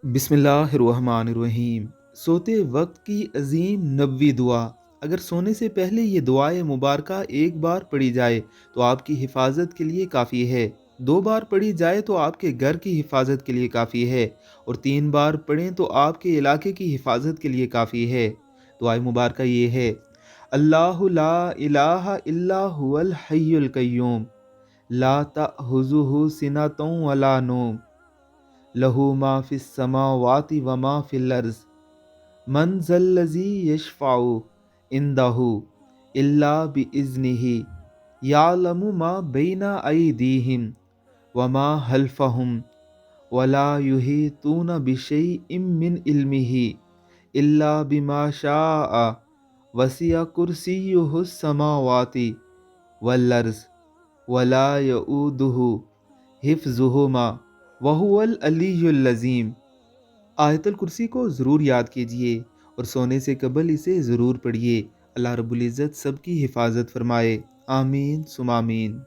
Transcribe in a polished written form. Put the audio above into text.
بسم اللہ الرحمن الرحیم۔ سوتے وقت کی عظیم نبوی دعا۔ اگر سونے سے پہلے یہ دعائے مبارکہ ایک بار پڑھی جائے تو آپ کی حفاظت کے لیے کافی ہے، 2 بار پڑھی جائے تو آپ کے گھر کی حفاظت کے لیے کافی ہے، اور 3 بار پڑھیں تو آپ کے علاقے کی حفاظت کے لیے کافی ہے۔ دعائے مبارکہ یہ ہے: اللہ لا الہ الا هو الحی القیوم، لا تأخذہ سنۃ ولا نوم، لہ ما فی السماوات و ما فی الارض، من ذا الذی یشفع عندہ الا باذنہ، یعلم ما بین ایدیہم وما خلفہم ولا یحیطون بشیء من علمہ الا بما شاء، وسع کرسیہ السماوات والارض ولا یؤودہ حفظہما وہو العلی العظیم۔ آیت الکرسی کو ضرور یاد کیجئے اور سونے سے قبل اسے ضرور پڑھیے۔ اللہ رب العزت سب کی حفاظت فرمائے، آمین ثم آمین۔